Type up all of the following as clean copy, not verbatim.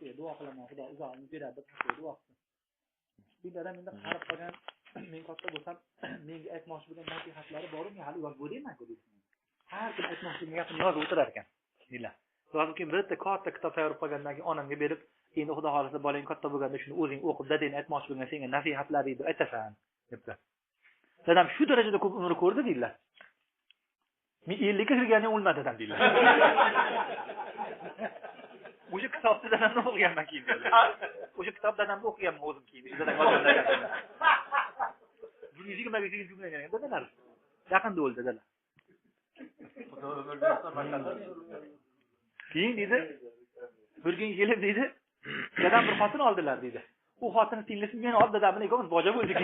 baxtiga duo qilaman, Xudo uzoq umr beradi deb duo qildim. Bir dadam endi qarab qolgan, men katta bo'lsam, menga aytmoqchi bo'lgan nasihatlari bor, men hali yozib o'rayman-ku deydi. Har kun aytmoqchi bo'lgan gapini yozib o'tirar ekan. Deylar. Yozib keyin bitta katta kitob tayyorlab qolgandan keyin onamga berib, endi Xudo xolisa bolang katta bo'lganda shuni o'zing o'qib, dadang aytmoqchi bo'lgan senga nasihatlar edi, aytasan, debdi. Dadam shu darajada ko'p umr ko'rdi deydilar. Men 50 ga kirganda o'lmadi dadam deydilar. O'sha kitobni dadamdan o'qiganman keyin dedilar. O'sha kitob dadamni o'qiganman o'zim keyin. Dadam qolganlar. 120 ga kirgan dadalar. Yaqinda o'ldi dadalar. Xudo umr bersin, maktabda. Keyin dedi, bir kun kelib dedi, dadam bir xotin oldilar dedi. U xotinni tinglisi meni oldi dadam bilan ikkovimiz boja bo'ldik.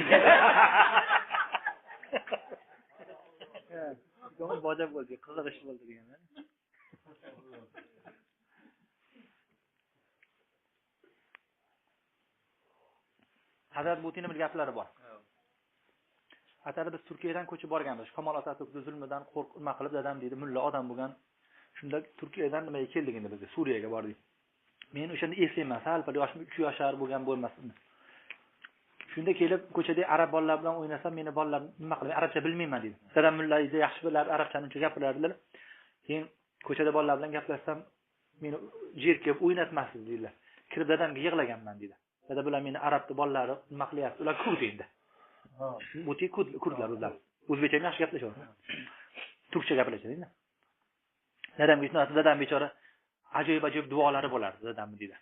Ikkovimiz boja bo'ldik, qiziqish bo'ldi deganlar. Hazrat Butini bir gaplari bor. Atari biz Turkiyadan ko'chib borganmiz. Kamol Atatürk zulmidan qo'rqib qilib dadam dedi, mulla odam bo'lgan. Shunda Turkiyadan nimaga keldik endi biz? Suriyaga bordik. Men o'shanda eslayman, sal bir yoshim 3 yoshar bo'lgan bo'lmasin. Shunda kelib ko'chada arab bolalar bilan o'ynasam, meni bolalar nima qilib arabcha bilmayman dedi. Dadam mulla edi, yaxshi bilardi, arabchani uncha gapirardilar. Keyin ko'chada bolalar bilan gaplashsam, meni jerkib o'ynatmasdi dedilar. Kirib dadamga yig'laganman dedi. Dada bilan meni arabni bolalari nima qilyapti? Ular kurd endi. Buti kurdlar ular. O'zbekcha yaxshi gaplashadi. Turkcha gaplashadi endi. Dadam bechora ajoyib duolari bo'lardi dadam dedi.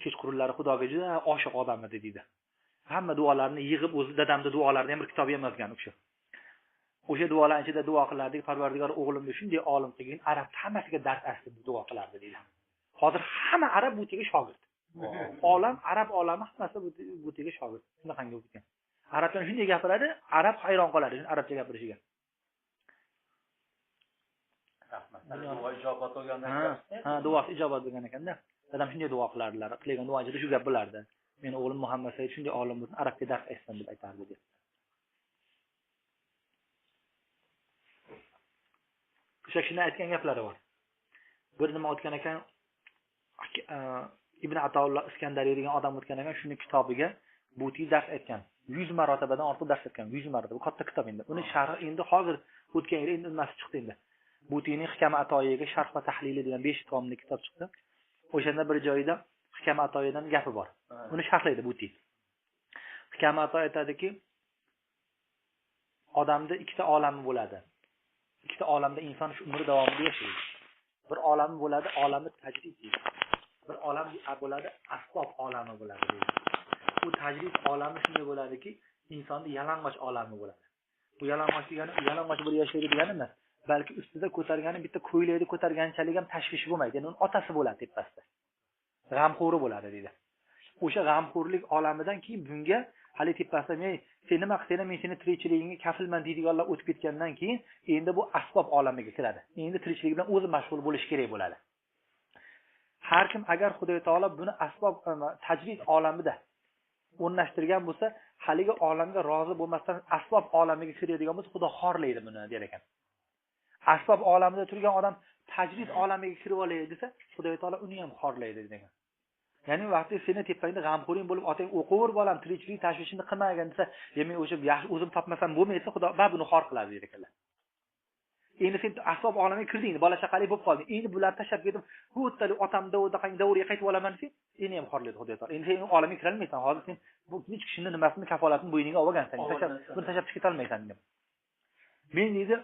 Kechqurunlari Xudoga juda oshiq odam edi dedi. Hamma duolarini yig'ib o'zi dadamning duolarini ham bir kitob yozgan o'sha. O'sha duolar ichida duo qilardik, Parvardigor o'g'limni shunday olim qilgin, arab hammasiga dars asli duo qilardi dedi. Hozir hamma arab butiga shogird. Olam, arab olami hammasi butiga shogird. Shunaqangi o'tgan. Arabdan shunday gapiradi, arab hayron qoladi arabcha gapirishiga. Duo ijobat bo'lgandan keyin. Duo ijobat bo'lgan ekanda. Dadam shunday duo qilardilar. Qilgan duochida shu gap bo'lardi. Men o'g'lim Muhammad Said shunday olim bo'lsin, arabcha dars aytsin deb aytardi deb. O'sha kishini aytgan gaplari bor. Bir nima o'tgan ekan, Ibn Ataulloh Iskandariy degan odam o'tgan ekan, shuni kitobiga Buti dars aytgan. 100 marotabadan ortiq dars aytgan. 100 marotaba katta kitob endi. Uni sharhi endi hozir o'tgan yil endi nimasi chiqdi endi. Butining Hikam Atoyiga sharh va tahlili degan 5 tomli kitob chiqdi. O'shanda bir joyida Hikam Atoyidan gapi bor. Uni sharhlaydi Buti. Hikam Atoyi aytadiki, odamda ikkita olami bo'ladi. Ikkita olamda inson shu umr davomida yashaydi. Bir olami bo'ladi, olami tajrid deydi. Bir olam bo'ladi, asbob olami bo'ladi deydi. Bu tajrid olami shunday bo'ladiki, insonning yalang'och olami bo'ladi. Bu yalang'och degani yalang'och bir yashaydi degani emas. Balki ustida ko'targani bitta ko'ylakni ko'targanchalik ham tashvishi bo'lmaydi. Ya'ni uning otasi bo'ladi tepasida. G'amxo'ri bo'ladi deydi. O'sha g'amxo'rlik olamidan keyin bunga hali tepasida men sen nima qilsang, men seni tirikchiligingga kafilman deydiganlar o'tib ketgandan keyin endi bu asbob olamiga kiradi. Endi tirikchilik bilan o'zi mashg'ul bo'lish kerak bo'ladi. Har kim agar Xudo taolo buni asbob tajrid olamida o'rnashtirgan bo'lsa, haligi olamga rozi bo'lmasdan asbob olamiga kiradigan bo'lsa, Xudo xorlaydi buni der ekan. Asbob olamida turgan odam tajrid olamiga kirib olay desa, Xudo taolo uni ham xorlaydi degan. Ya'ni vaqti seni tepangda g'amxo'ring bo'lib, otang o'qivur bolam, tirikchilik tashvishini qilmagan desa, men o'sha yaxshi o'zim topmasam bo'lmaydi, Xudo buni xor qiladi der ekanlar. Endi sen asbob olamiga kirding, bola chaqali bo'lib qolding. Endi bular tashab ketib, "Huttali otam davriga qaytib olaman" desa, seni ham xorlaydi Xudo taolo. Endi sen olamiga kira olmaysan. Hozir sen bu hech kishining nimasini kafolatini bo'yniga olgansan. Buni tashab chiqa olmaysan deb. Men dedi,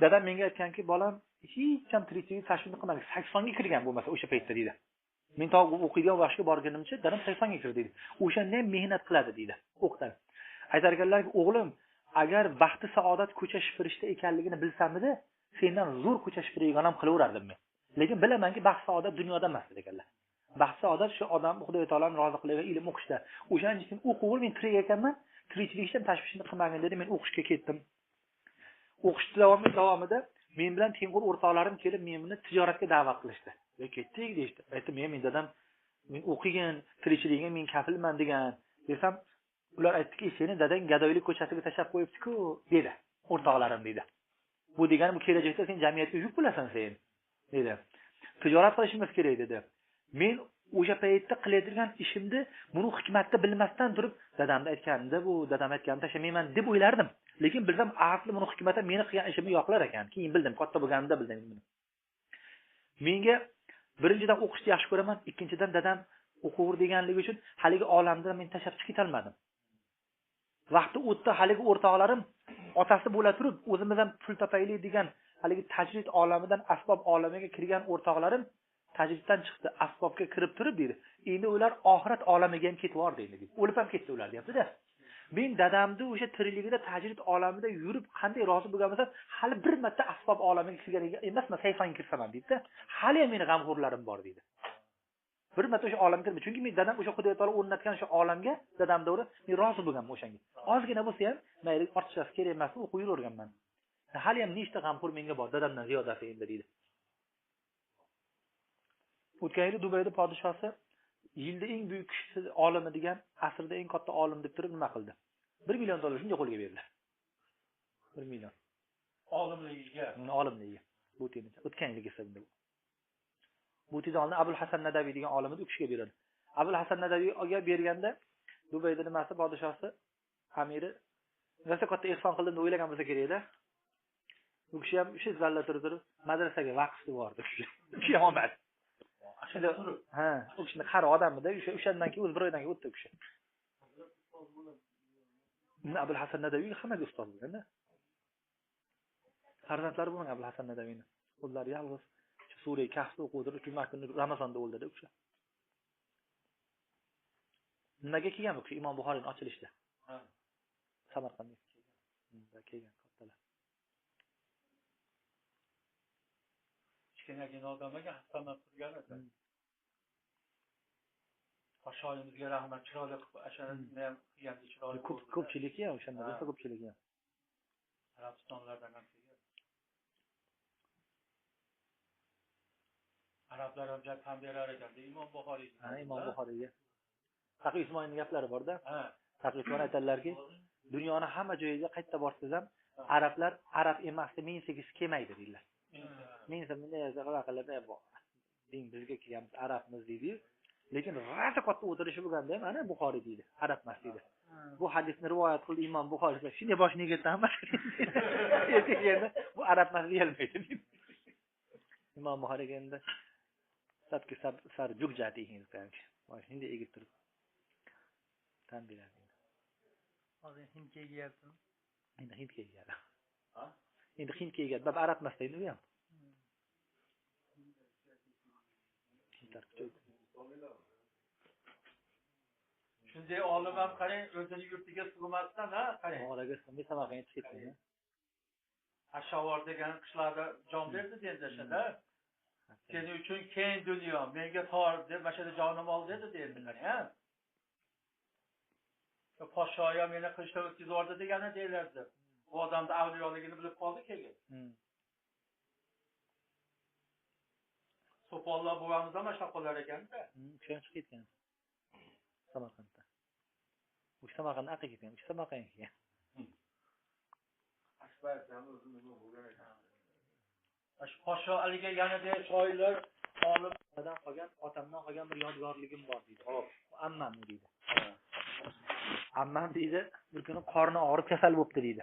dadam menga aytganki, bolam hech ham tirikchilik tashvishini qilmadi. 80 ga kirgan bo'lmasa o'sha paytda dedi. Men to o'qiydigan vaqtga borganimcha dadam 80 ga kirdi dedi. O'shanda ham mehnat qiladi dedi. O'qitadi. Aytar ekanlarki, o'g'lim, agar baxti saodat ko'cha shipirishda ekanligini bilsam-edi, sendan zo'r ko'cha shipirgan ham qilaverardim men. Lekin bilamanki, baxt saodat dunyoda emas ekanlar. Baxt saodat shu odam Xudo taoloning rozi qilgan ilm o'qishda. O'shaning uchun o'qib men tirik ekanman, tirikchilikdan tashvishini qilmagan dedi, men o'qishga ketdim. O'qish davomida men bilan tengqur o'rtoqlarim kelib meni tijoratga da'vat qilishdi. Ketdik deydi. Aytdim, men dadam men o'qigan, tirikchilikka men kafilman degan. Desam, ular aytdiki, seni dadang gadoylik ko'chasiga tashab qo'yibdi-ku, dedi. O'rtoqlarim dedi. Bu degani bu kelajakda sen jamiyatga yuk bo'lasan sen, dedi. Tijorat qilishimiz kerak dedi. Men o'sha paytda qilayotgan ishimni buni hikmatni bilmasdan turib dadamda aytganida bu dadam aytganini tashlamayman deb o'ylardim. Lekin bilsam asli buni hikmati meni qilgan ishimni yoqlar ekan. Keyin bildim, katta bo'lganimda bildim buni. Menga birinchidan o'qishni yaxshi ko'raman, ikkinchidan dadam o'quvur deganligi uchun haligi olamdan men tashlab chiqib ketolmadim. Vaqti o'tdi, haligi o'rtoqlarim otasi bo'la turib, o'zimiz ham pul topaylik degan haligi tajrid olamidan asbob olamiga kirgan o'rtoqlarim tajriddan chiqdi, asbobga kirib turib dedi. Endi ular oxirat olamiga ham ketib bordi dedi. O'lib ham ketdi ular deyapti-da. Men dadamni o'sha tirikligida tajrid olamida yurib qanday rozi bo'lgan bo'lsa, hali bir marta asbob olamiga kirganiga emasman, sayfanga kirsam ham deydi-da. Hali ham meni g'amxo'rlarim bor dedi. Bir marta o'sha olamga kirdim. Chunki men dadam o'sha Xudo taolo o'rnatgan o'sha olamga dadam davri men rozi bo'lganman o'shanga. Ozgina bo'lsa ham mayli ortiqchasi kerak emas, o'qib yuraverganman. Hali ham nechta g'amxo'r menga bor, dadamdan ziyodasi endi deydi. O'tgan yili Dubayda podshosi yilda eng buyuk olimi degan, asrda eng katta olim deb turib nima qildi? $1 million shunga qo'lga berdi. 1 million. Olimligiga. Olimligiga. Bu tenicha. O'tgan yilgi hisobda. Bu tizonni Abul Hasan Nadaviy degan olimni u kishiga beradi. Abul Hasan Nadaviyga berganda Dubayda nimasi podshosi amiri rosa katta ehson qildim deb o'ylagan bo'lsa kerak-da. U kishi ham o'sha zalda turib madrasaga vaqti bordi. U kishi ham omad. Ha, u kishini qari odamida, o'shandan keyin o'z bir oydan keyin o'tdi u kishi. Abul Hasan Nadaviy hammaga ustoz bo'lgan-da. Farzandlari bo'lgan Abul Hasan Nadaviyni. Ular yolg'iz Sura Kahfni o'qib juma kuni Ramazonda o'ldi-da u kishi. Nimaga kelgan bu kishi Imom Buxoriyning ochilishida? Ha. Samarqandga kelgan kattalar. Kichkinagina odamga hasanat turgan ekan. Qo'shoyimizga rahmat, chiroyli qilib ashani ham qilgan chiroyli. Ko'pchiligi ham o'shanda bo'lsa ko'pchiligi ham. Arabistonlardan ham kelgan. Arablar ham jab ham berar ekan. Imom Buxoriy. Ha, Imom Buxoriyga. Taqi Usmonning gaplari bor-da. Ha. Taqi Usmon aytadilarki, dunyoni hamma joyiga qayta borsangiz ham arablar arab emasdi, mensiz kelmaydi deydilar. Mensiz bunday qilib bor. Ding bizga kelganmiz arabmiz deydi. Lekin g'ata katta o'tirishi bo'lganda ham ana Buxoriy deydi, arab emas deydi. Bu hadisni rivoyat qildi Imom Buxoriy. Shunday boshini ketdi hamma. Endi bu arab emas deyilmaydi deydi. Imom Buxoriy endi sabki sar jugjati ekan. Boshini egib turib tan beradi. Hozir Hindga kelgan. Endi Hindga kelgan. Ha? Endi Hindga kelgan. Bab arab emas deydi u ham. Shunday olim ham qarang, o'zini yurtiga sig'masdan, ha, qarang. Oraga sig'may Samarqandga chiqib ketdi. Ashavar degan qishlarda jon berdi endi o'shanda. Sening uchun keng dunyo, menga tor deb mashada jonim ol dedi deydilar, ha. Podshoya meni qilishda o'tkazib yubordi degani deylardi. Bu odamning avliyoligini bilib qoldi keyin. So'pollar bo'lamiz ham shaqolar ekanda. Chiqib ketgan. Samarqandda. U Samarqandda aqi ketgan, u Samarqandga kelgan. Asbatdan o'zini bo'lgan ekan. Podsho aliga yanada shoirlar olimdan qolgan, otamdan qolgan bir yodgorligim bor deydi. Hop, ammam deydi. Ammam deydi, bir kuni qorni og'rib kasal bo'libdi deydi.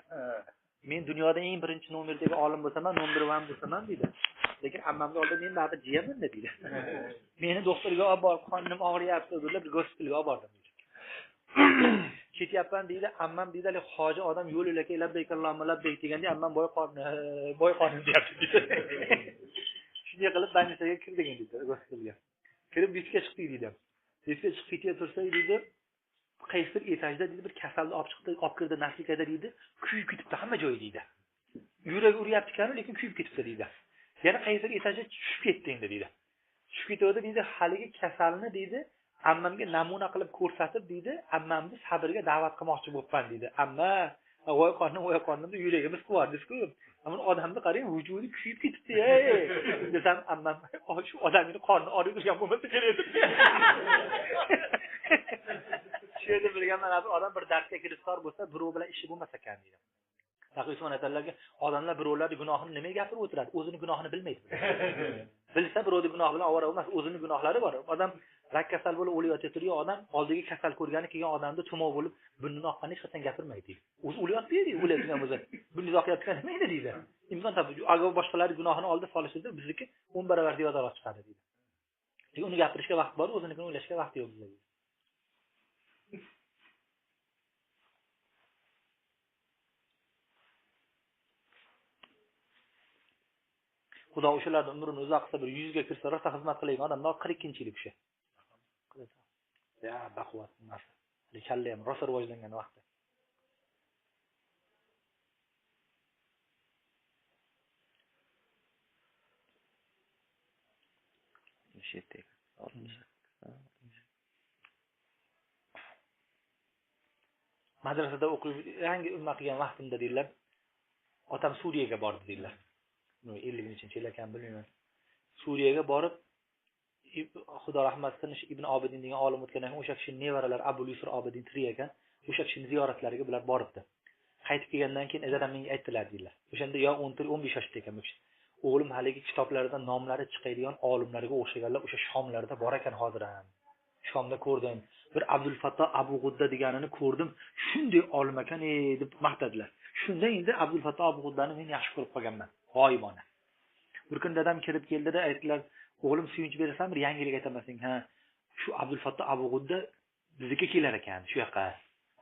Men dunyoda eng birinchi nomerdagi olim bo'lsam, nomber 1 bo'lsam deydi. Lekin ammamga oldin men ba'da jiyaman deydi. Meni doktorga olib borib, qornim og'riyapti deb bir gospitalga olib bordim deydi. Ketyapman deydi, ammam deydi, hoji odam yo'l yo'laka labbayk Allohumma labbayk deganda ammam boy qorni deyapti deydi. Shunday qilib bannisaga kirdik deydi, gospitalga. Kirib liftga chiqdik deydi. Liftga chiqib ketib tursak deydi, qaysi bir etajda deydi bir kasalni olib chiqdi, olib kirdi naslikada deydi, kuyib ketibdi hamma joyi deydi. Yuragi uryapti-kanu, lekin kuyib ketibdi deydi. Yana qaysi bir etajga tushib ketdi endi deydi. Tushib ketdi deydi, haligi kasalni deydi, ammamga namuna qilib ko'rsatib deydi, ammamni sabrga da'vat qilmoqchi bo'libman deydi. Amma voy qornim deb yuragimiz quvardis-ku. Ammo odamni qarang, vujudi kuyib ketibdi, ey. Desam ammam, shu odamning qorni og'rib turgan bo'lmasa kerak deb. Shu yerda bilganman, odam bir darsga kirishtor bo'lsa, birov bilan ishi bo'lmas ekan deydi. Taqiyson aytadilarki, odamlar birovlarning gunohini nimaga gapirib o'tiradi? O'zining gunohini bilmaydi. Bilsa birovning gunohi bilan ovora emas, o'zining gunohlari bor. Odam rak kasal bo'lib o'layotib turgan odam oldiga kasal ko'rgani kelgan odamda tumov bo'lib burnini oqqani hech qachon gapirmaydi. O'zi o'layotib deydi, o'layotgan bo'lsa, burnini oqayotgan nima deydi? Imkon topib, agar boshqalar gunohini oldida solishsa, bizniki 10 barobar ziyodaroq chiqadi deydi. Lekin uni gapirishga vaqt bor, o'zinikini o'ylashga vaqt yo'q bizga. Xudo o'shalarning umrini uzoq qilsa, bir 100 ga kirsa, rosa xizmat qiladigan odamlar 42-yillik o'sha. Ya, baquvvat narsa. Kalla ham rosa rivojlangan vaqtda. Madrasada o'qib, yangi umma qilgan vaqtimda deydilar, otam Suriyaga bordi deydilar. 50-yil ekan bilmayman. Suriyaga borib, Xudo rahmat qilsin, Ibn Obidin degan olim o'tgandan keyin o'sha kishining nevaralari Abu Yusuf Obidin tirik ekan. O'sha kishining ziyoratlariga bular boribdi. Qaytib kelgandan keyin edadan menga aytdilar deydilar. O'shanda yo 14-15 yoshda ekan bu kishi. O'g'lim haligi kitoblarida nomlari chiqadigan olimlarga o'xshaganlar o'sha Shomlarda bor ekan hozir ham. Shomda ko'rdim. Bir Abdul Fattoh Abu G'udda deganini ko'rdim. Shunday olim ekan deb maqtadilar. Shunda endi Abdul Fattoh Abu G'uddani men yaxshi ko'rib qolganman. G'oyibona. Bir kun dadam kirib keldida aytdilar, o'g'lim suyunchi berasan, bir yangilik aytamasang, ha. Shu Abdul Fattoh Abu G'udda bizga kelar ekan, shu yoqqa.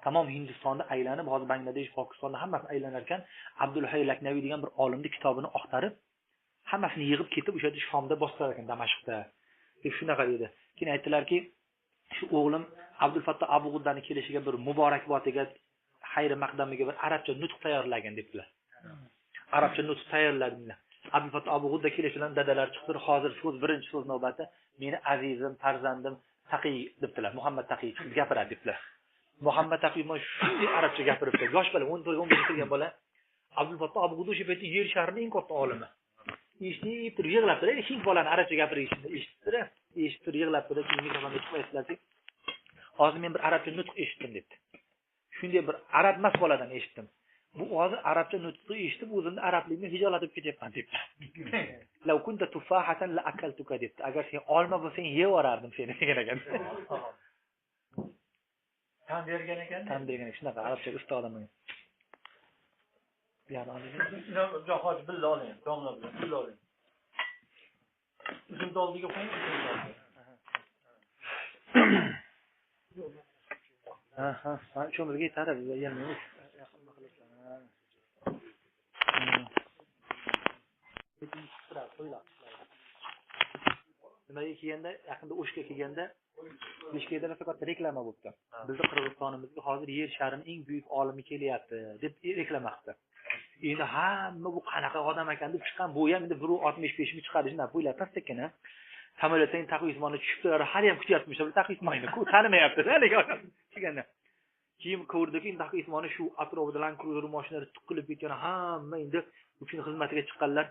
Tamom Hindistonni aylanib, hozir Bangladesh, Pokistonni hammasini aylanar ekan, Abdul Hayy Laknaviy degan bir olimning kitobini oqtarib, hammasini yig'ib ketib, o'sha Shomda bosqilar ekan, Damashqda. Deb shunaqa dedi. Keyin aytdilarki, shu o'g'lim Abdul Fattoh Abu G'uddani kelishiga bir muborakbotiga, xayri maqdamiga bir arabcha nutq tayyorlagan debdilar. Arabcha nutq tayyorladilar. Abdul Fattoh Abu G'udda kelish bilan dadalar chiqdi. Hozir so'z birinchi so'z navbati meni azizim, farzandim Taqiy debdilar. Muhammad Taqiy chiqib gapiradi debdilar. Muhammad Taqiy mana shunday arabcha gapiribdi. Yosh bola 14-15 kirgan bola. Abdul Fattoh Abu G'udda o'sha paytda yer sharining eng katta olimi. Eshitib turib yig'lab turadi. Hind bolani arabcha gapirishini eshitib turib yig'lab turadi. Keyin mikrofonga chiqib aytdilar-ki, hozir men bir arabcha nutq eshitdim debdi. Shunday bir arab emas boladan eshitdim. Bu hozir arabcha nutqni eshitib o'zimni arablikni hijolatib ketyapman debdi. Law kunta tufahatan la akaltuka debdi. Agar sen olma bo'lsang yeb yorardim seni degan ekan. Tan bergan ekan. Tan bergan ekan. Shunaqa arabcha ustodim. Yana oling. Jo'xoch billa oling. Domla bilan billa oling. Uzun doldiga qo'ying. Ha, cho'milga yetadi, bizga yelmaymiz. Nimaga kelganda, yaqinda O'shga kelganda, Bishkekda rosa katta reklama bo'libdi. Bizning Qirg'izistonimizga hozir yer sharining eng buyuk olimi kelyapti deb reklama qildi. Endi hamma bu qanaqa odam ekan deb chiqqan, bu ham endi 1.65 mi chiqarish deb o'ylab tasdekana. Samolyotdan Taqiy Usmonni tushib turadi, hali ham kutyapmish, Taqiy Usmonni tanimayapti, haligi odam. Chiqganda. Keyin ko'rdiki, Taqiy Usmonni shu atrofida Land Cruiser mashinalari tiqilib ketgan, hamma endi u kishining xizmatiga chiqqanlar.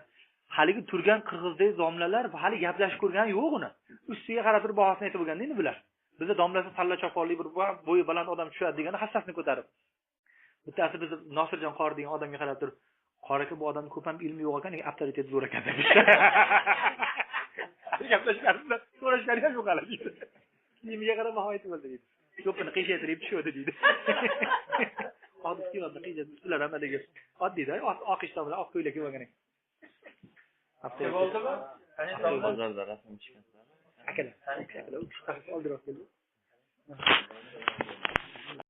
Haligi turgan qirg'izdek domlalar hali gaplashib ko'rgani yo'q uni. Ustiga qarab turib bahosini aytib bo'lganda endi bular. Bizda domlasi salla choponli bir bo'yi baland odam tushadi degani hassasini ko'tarib. Bittasi biz Nosirjon qori degan odamga qarab turib, qoraka bu odamning ko'p ham ilmi yo'q ekan, avtoritet zo'r ekan deb. Gaplashganimda so'rashgani ham yo'q hali. Kiyimiga qarab baho aytib bo'ldi deydi. Ko'pini qiyshaytirib tushadi deydi. Oddiy kiyimda qiyshaytirib ular hammaligi oddiyda, oq ishton bilan oq ko'ylak kiyib olgan ekan. Hafta bo'ldimi? Bozorda rasm chiqadi. akalar oldiroq keldi.